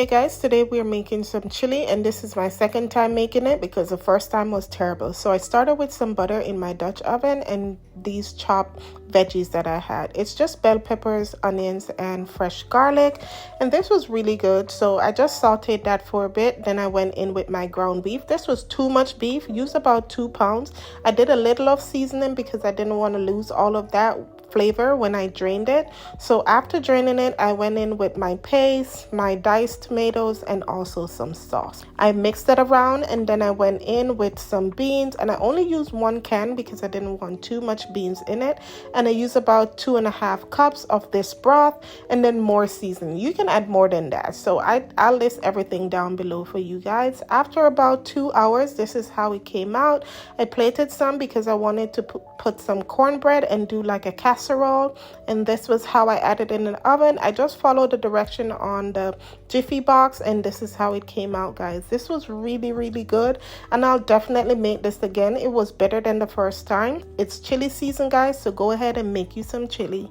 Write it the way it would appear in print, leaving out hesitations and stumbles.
Hey guys, today we're making some chili and this is my second time making it because the first time was terrible. So I started with some butter in my Dutch oven and these chopped veggies that I had. It's just bell peppers, onions, and fresh garlic, and this was really good. So I just sauteed that for a bit. Then I went in with my ground beef. This was too much beef. Use about 2 pounds. I did a little of seasoning because I didn't want to lose all of that flavor when I drained it. So after draining it, I went in with my paste, my diced tomatoes, and also some sauce. I mixed it around and then I went in with some beans, and I only used 1 can because I didn't want too much beans in it. And I used about 2.5 cups of this broth and then more seasoning. You can add more than that. So I'll list everything down below for you guys. After about 2 hours, this is how it came out. I plated some because I wanted to put some cornbread and do like a casserole, and this was how I added it in the oven. I just followed the direction on the Jiffy box and this is how it came out, guys. This was really good and I'll definitely make this again. It was better than the first time. It's chili season, guys, so go ahead and make you some chili.